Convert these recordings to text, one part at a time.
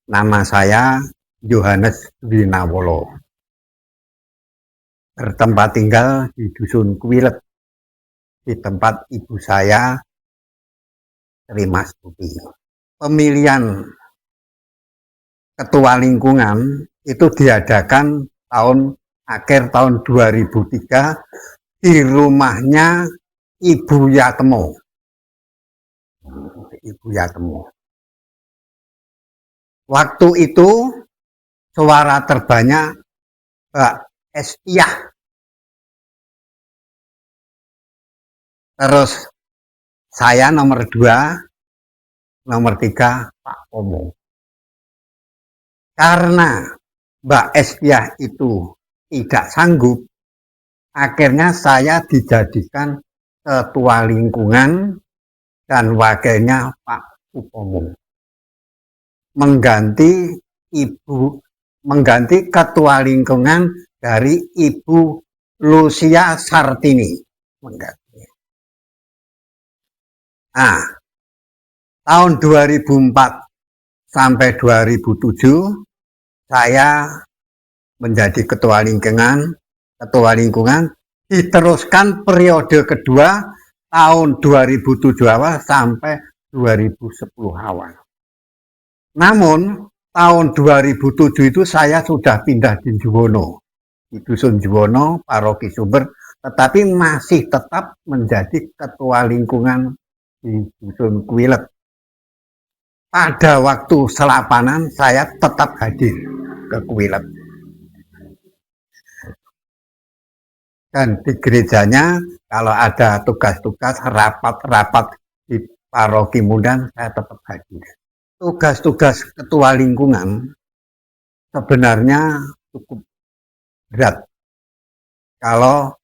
Nama saya Yohanes Winawolo. Bertempat tinggal di Dusun Kuwilet, di tempat ibu saya, Sri Mastuti. Pemilihan ketua lingkungan itu diadakan akhir tahun 2003 di rumahnya Ibu Yatmo. Ibu Yatmo. Waktu itu suara terbanyak Mbak Estiah. Terus saya nomor 2, nomor 3 Pak Pomo. Karena Mbak Estiah itu tidak sanggup, akhirnya saya dijadikan ketua lingkungan dan wakilnya Pak Upomo. Mengganti ketua lingkungan dari Ibu Lucia Sartini. Nah, tahun 2004 sampai 2007 saya menjadi ketua lingkungan diteruskan periode kedua tahun 2007 awal sampai 2010 awal. Namun tahun 2007 itu saya sudah pindah di Juwono, di Dusun Juwono, Paroki Sumber, tetapi masih tetap menjadi ketua lingkungan di Dusun Kuwilet. Pada waktu selapanan saya tetap hadir ke Kuwilet. Dan di gerejanya kalau ada tugas-tugas rapat-rapat di Paroki Mundan saya tetap hadir. Tugas-tugas ketua lingkungan sebenarnya cukup berat kalau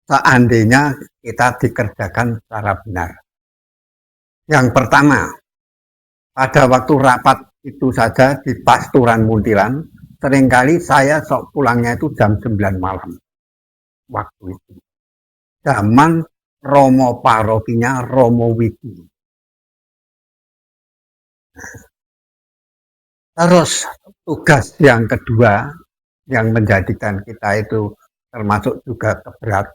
seandainya kita dikerjakan secara benar. Yang pertama, pada waktu rapat itu saja di Pasturan Muntilan, seringkali saya pulangnya itu jam 9 malam. Waktu itu. Zaman Romo Parokinya Romo Widi. Terus tugas yang kedua yang menjadikan kita itu termasuk juga berat,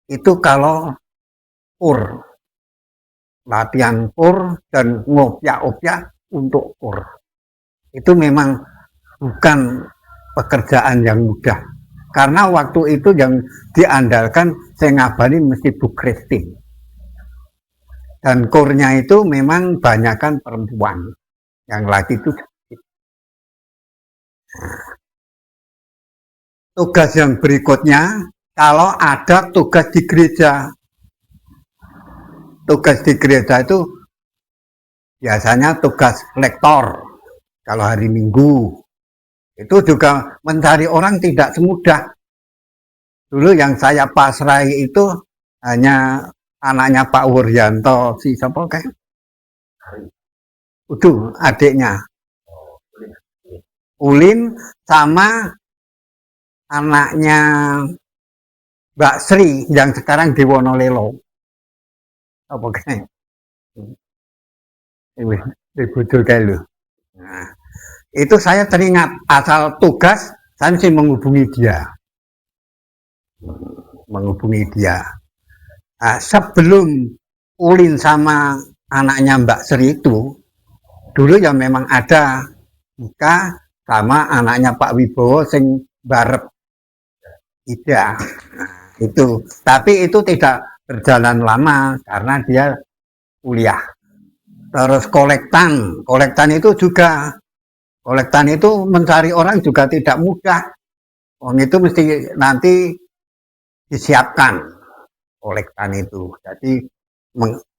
itu kalau pur, latihan pur dan ngopyak-opyak untuk pur. Itu memang bukan pekerjaan yang mudah. Karena waktu itu yang diandalkan saya ngabani mesti Bu Christine. Dan kurnya itu memang banyakkan perempuan. Yang laki itu sedikit. Tugas yang berikutnya, kalau ada tugas di gereja. Tugas di gereja itu biasanya tugas lektor. Kalau hari Minggu. Itu juga mencari orang tidak semudah. Dulu yang saya pasrai itu hanya anaknya Pak Wuryanto, si siapa kayak? Adiknya. Ulin sama anaknya Mbak Sri yang sekarang di Wonolelo. Apa kayak? Dibujur kayak lu. Nah, itu saya teringat asal tugas saya mesti menghubungi dia. Nah, sebelum Ulin sama anaknya Mbak Sri itu dulu ya memang ada nikah sama anaknya Pak Wibowo sing barep Ida. Nah, itu tapi itu tidak berjalan lama karena dia kuliah. Terus kolektan itu juga mencari orang juga tidak mudah. Itu mesti nanti disiapkan kolektan itu. Jadi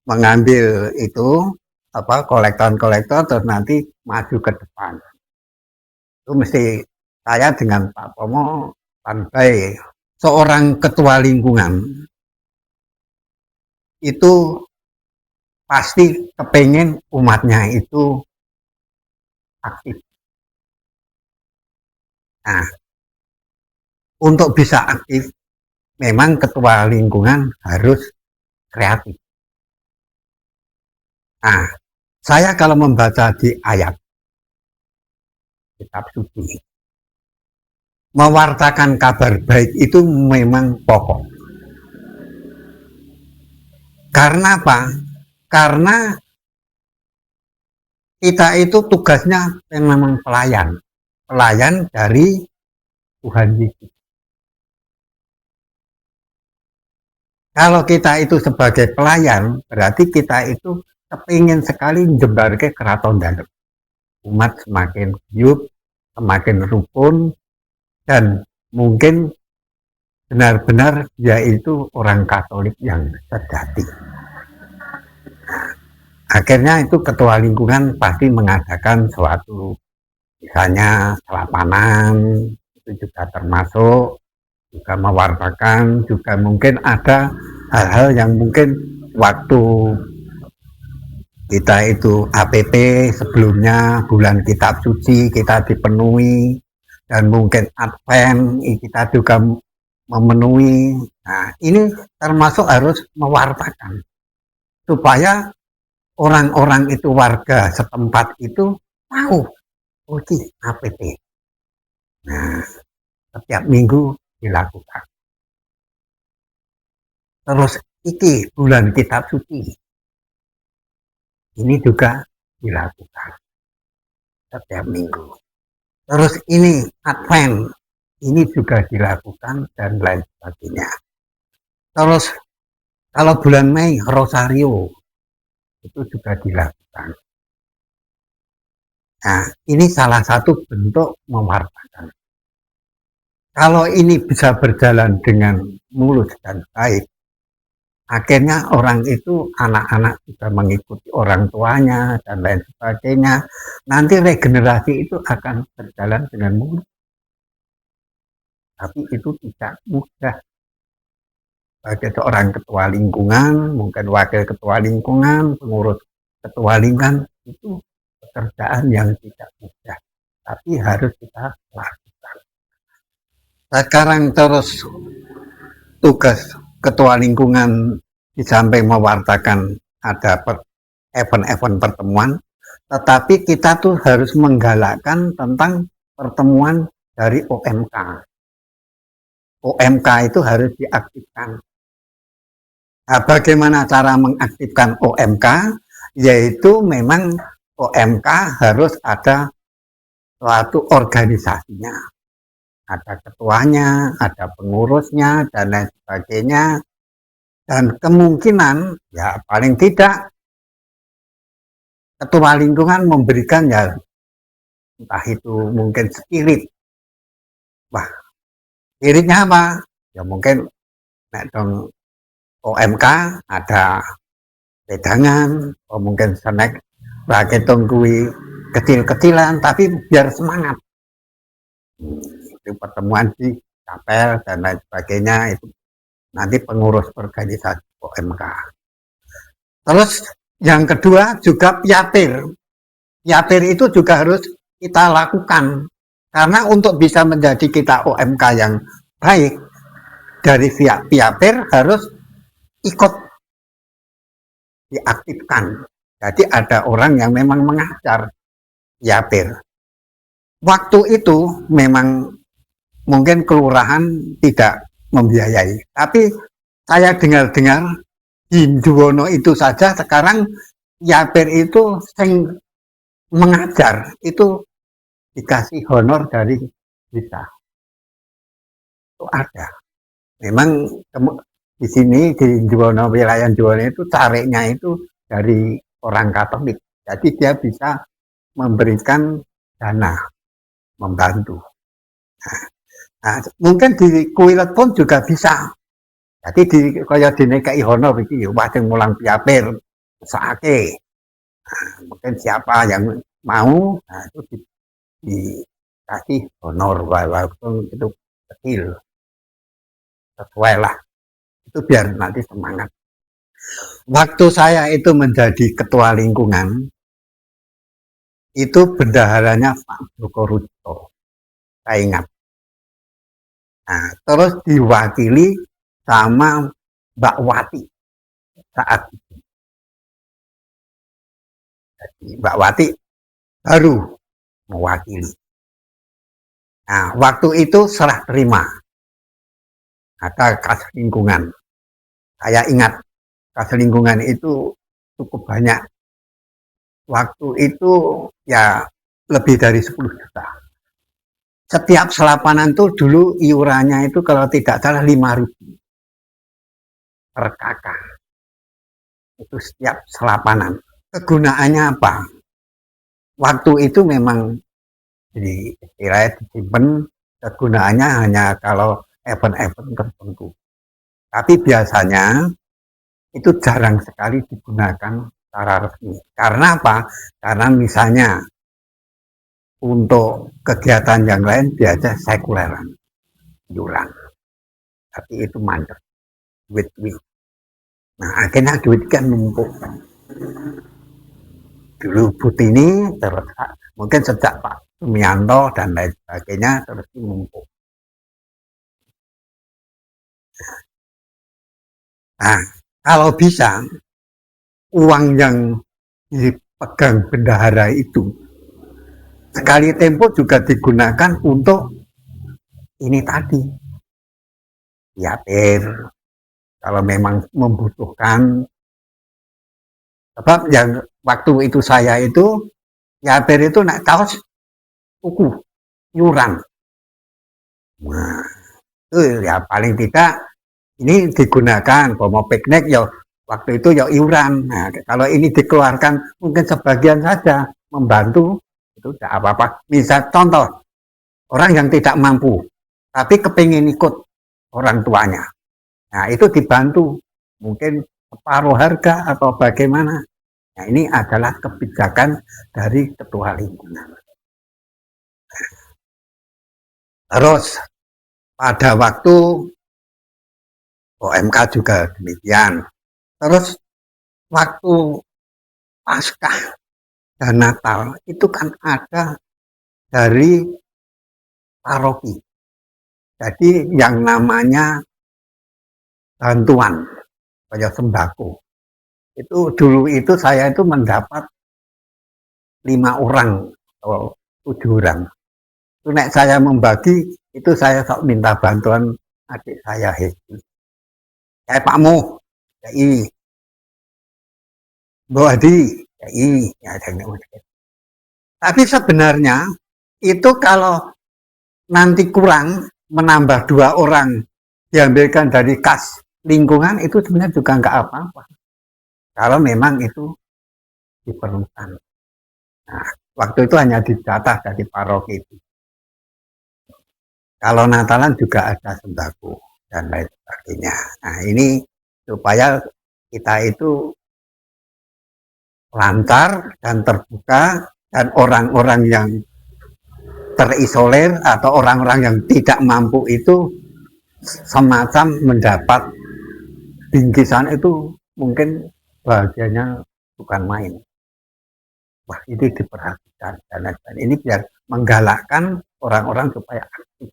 mengambil itu kolektor terus nanti maju ke depan. Itu mesti saya dengan Pak Pomo pandai. Seorang ketua lingkungan itu pasti kepengen umatnya itu aktif. Nah, untuk bisa aktif, memang ketua lingkungan harus kreatif. Nah, saya kalau membaca di ayat, kitab suci. Mewartakan kabar baik itu memang pokok. Karena apa? Karena kita itu tugasnya memang pelayan. Pelayan dari Tuhan Yesus. Kalau kita itu sebagai pelayan, berarti kita itu kepingin sekali menjembarkan keraton dalam. Umat semakin hidup, semakin rukun, dan mungkin benar-benar dia itu orang Katolik yang sejati. Akhirnya itu ketua lingkungan pasti mengadakan suatu, misalnya selapanan, itu juga termasuk, juga mewartakan, juga mungkin ada hal-hal yang mungkin waktu kita itu APP sebelumnya bulan kitab suci kita dipenuhi, dan mungkin Advent kita juga memenuhi. Nah, ini termasuk harus mewartakan supaya orang-orang itu, warga setempat itu tahu, oh ini APP. Nah, setiap minggu dilakukan. Terus iki bulan kitab suci ini juga dilakukan setiap minggu. Terus ini Advent ini juga dilakukan dan lain sebagainya. Terus kalau bulan Mei Rosario itu juga dilakukan. Nah, ini salah satu bentuk mewartakan. Kalau ini bisa berjalan dengan mulus dan baik, akhirnya orang itu, anak-anak juga mengikuti orang tuanya dan lain sebagainya. Nanti regenerasi itu akan berjalan dengan mulus. Tapi itu tidak mudah. Sebagai seorang ketua lingkungan, mungkin wakil ketua lingkungan, pengurus ketua lingkungan, itu pekerjaan yang tidak mudah. Tapi harus kita lakukan. Sekarang terus tugas ketua lingkungan di samping mewartakan ada event-event pertemuan, tetapi kita tuh harus menggalakkan tentang pertemuan dari OMK. OMK itu harus diaktifkan. Nah, bagaimana cara mengaktifkan OMK? Yaitu memang OMK harus ada suatu organisasinya. Ada ketuanya, ada pengurusnya, dan lain sebagainya. Dan kemungkinan, ya paling tidak, ketua lingkungan memberikan, ya entah itu mungkin spirit. Wah, spiritnya apa? Ya mungkin dong OMK ada wedangan, atau mungkin snack pakai tunggui kecil-kecilan, tapi biar semangat. Itu pertemuan di kapel dan lain sebagainya, itu nanti pengurus organisasi OMK. Terus yang kedua juga piatir. Piatir itu juga harus kita lakukan. Karena untuk bisa menjadi kita OMK yang baik, dari pihak piatir harus ikut diaktifkan. Jadi ada orang yang memang mengajar piatir. Waktu itu memang mungkin kelurahan tidak membiayai. Tapi saya dengar-dengar di Juwono itu saja sekarang piatir itu sing mengajar itu dikasih honor dari kita. Itu ada. Memang di sini di Juwono, wilayah Juwono itu cariknya itu dari orang Katolik. Jadi dia bisa memberikan dana, membantu. Nah, mungkin di Kuilet pun juga bisa. Jadi kaya dinekai honor iki wajeng mulang piapir sakake. Nah, mungkin siapa yang mau, nah itu dikasih honor walaupun itu kecil. Sesuai lah. Itu biar nanti semangat. Waktu saya itu menjadi ketua lingkungan, itu bendaharanya Pak Joko Rujo. Saya ingat. Nah, terus diwakili sama Mbak Wati saat itu. Jadi Mbak Wati baru mewakili. Nah, waktu itu serah terima, ada kas lingkungan. Saya ingat kas lingkungan itu cukup banyak. Waktu itu ya lebih dari 10 juta. Setiap selapanan tuh dulu iurannya itu kalau tidak salah 5.000 per kakak. Itu setiap selapanan. Kegunaannya apa? Waktu itu memang jadi istilahnya disimpan, kegunaannya hanya kalau event-event tertentu. Tapi biasanya itu jarang sekali digunakan secara resmi. Karena apa? Karena misalnya untuk kegiatan yang lain biasa sekuleran, iuran. Tapi itu mandek, duit. Nah akhirnya duit kan numpuk. Dulu Butini, terus mungkin sejak Pak Sumianto dan lain sebagainya terus numpuk. Nah kalau bisa uang yang dipegang bendahara itu sekali tempo juga digunakan untuk ini tadi, yatir kalau memang membutuhkan. Sebab yang waktu itu saya itu yatir itu naik kaos kuku yuran. Nah, itu ya paling tidak ini digunakan kalau mau piknik ya waktu itu ya iuran. Nah, kalau ini dikeluarkan mungkin sebagian saja membantu itu tidak apa-apa. Misal contoh orang yang tidak mampu tapi kepingin ikut orang tuanya. Nah itu dibantu mungkin separuh harga atau bagaimana. Nah ini adalah kebijakan dari ketua lingkungan. Terus pada waktu OMK juga demikian. Terus waktu Paskah dan Natal itu kan ada dari paroki. Jadi yang namanya bantuan kayak sembako. Itu dulu itu saya itu mendapat 5 orang atau 7 orang. Itu nek saya membagi itu saya sok minta bantuan adik saya Hesti. Kayak Pak Mo, kayak ini. Mbak Adi, kayak ini. Ya, tapi sebenarnya itu kalau nanti kurang menambah 2 orang diambilkan dari kas lingkungan itu sebenarnya juga nggak apa-apa. Kalau memang itu diperlukan. Nah, waktu itu hanya dijatah dari paroki itu. Kalau Natalan juga ada sembako dan lain sebagainya. Nah ini supaya kita itu lancar dan terbuka dan orang-orang yang terisolir atau orang-orang yang tidak mampu itu semacam mendapat bingkisan itu mungkin bahagianya bukan main. Wah itu diperhatikan dan lain-lain. Ini biar menggalakkan orang-orang supaya aktif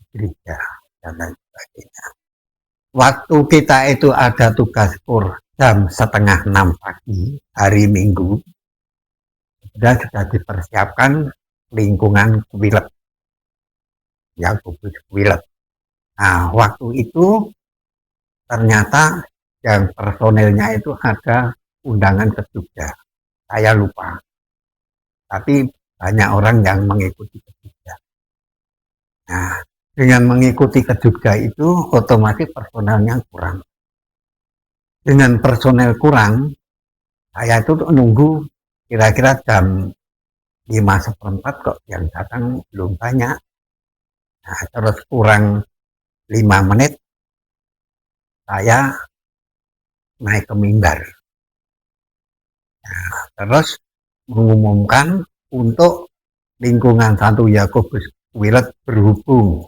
gereja dan lain sebagainya. Waktu kita itu ada tugas kur jam 5:30 pagi hari Minggu, sudah dipersiapkan lingkungan kuilet, ya kubus kuilet. Nah waktu itu ternyata yang personelnya itu ada undangan ke Jogja. Saya lupa, tapi banyak orang yang mengikuti ke Jogja. Nah dengan mengikuti ke Jogja itu otomatis personelnya kurang. Dengan personel kurang, saya itu nunggu kira-kira jam 5:15 kok yang datang belum banyak. Nah, terus kurang 5 menit, saya naik ke mimbar. Nah, terus mengumumkan untuk lingkungan Santo Yakobus Wilet berhubung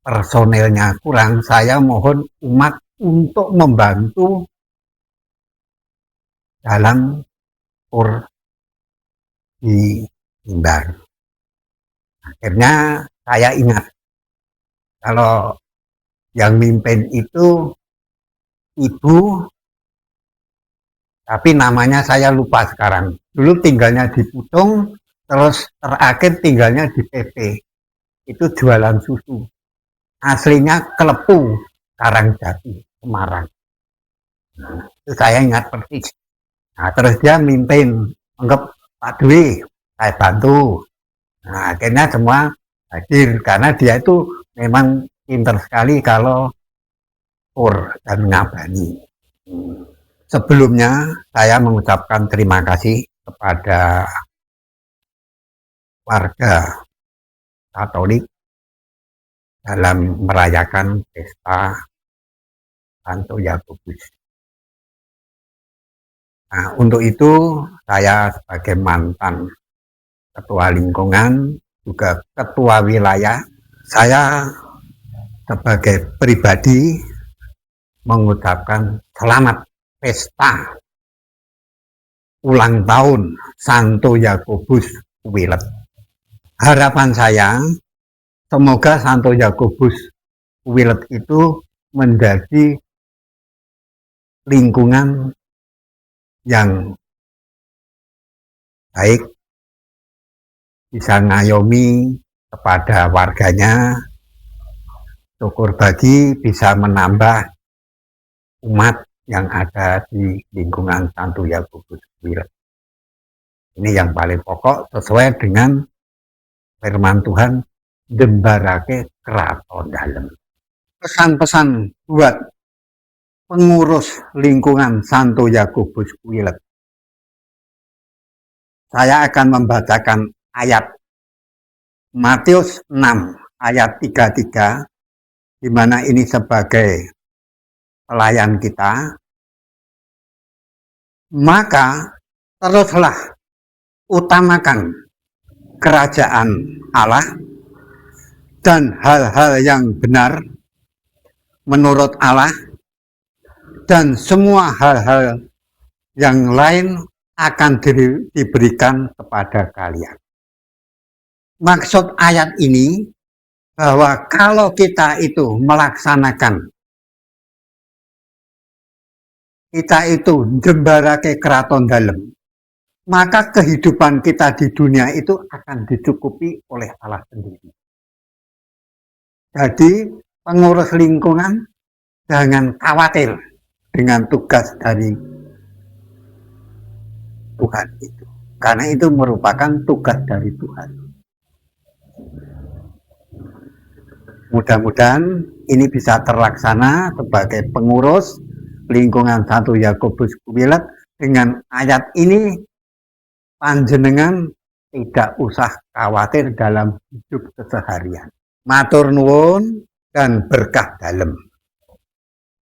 personelnya kurang, saya mohon umat untuk membantu dalam kur di mimbar. Akhirnya saya ingat kalau yang mimpin itu ibu, tapi namanya saya lupa sekarang. Dulu tinggalnya di Putung, terus terakhir tinggalnya di PP, itu jualan susu. Aslinya Kelepu, Karangjati, Semarang. Itu saya ingat persis. Nah, terus dia mimpin, anggap Pak Dwi, saya bantu. Nah, akhirnya semua hadir karena dia itu memang pintar sekali kalau pur dan ngabani. Sebelumnya saya mengucapkan terima kasih kepada warga Katolik dalam merayakan pesta Santo Yakobus. Nah, untuk itu saya sebagai mantan ketua lingkungan, juga ketua wilayah, saya sebagai pribadi mengucapkan selamat pesta ulang tahun Santo Yakobus Wilet. Harapan saya, semoga Santo Yakobus Wilet itu menjadi lingkungan yang baik, bisa ngayomi kepada warganya, syukur bagi bisa menambah umat yang ada di lingkungan Santo Yakobus Wilet. Ini yang paling pokok sesuai dengan firman Tuhan, jembarake keraton dalem. Pesan-pesan buat pengurus lingkungan Santo Yakobus Wilet. Saya akan membacakan ayat Matius 6 ayat 33, di mana ini sebagai pelayan kita. Maka teruslah utamakan kerajaan Allah dan hal-hal yang benar menurut Allah, dan semua hal-hal yang lain akan diberikan kepada kalian. Maksud ayat ini bahwa kalau kita itu melaksanakan, kita itu jembarake keraton dalem, maka kehidupan kita di dunia itu akan dicukupi oleh Allah sendiri. Jadi pengurus lingkungan jangan khawatir dengan tugas dari Tuhan itu, karena itu merupakan tugas dari Tuhan. Mudah-mudahan ini bisa terlaksana sebagai pengurus lingkungan Santo Yakobus Wilet. Dengan ayat ini panjenengan tidak usah khawatir dalam hidup keseharian. Matur nuwun dan berkah dalem.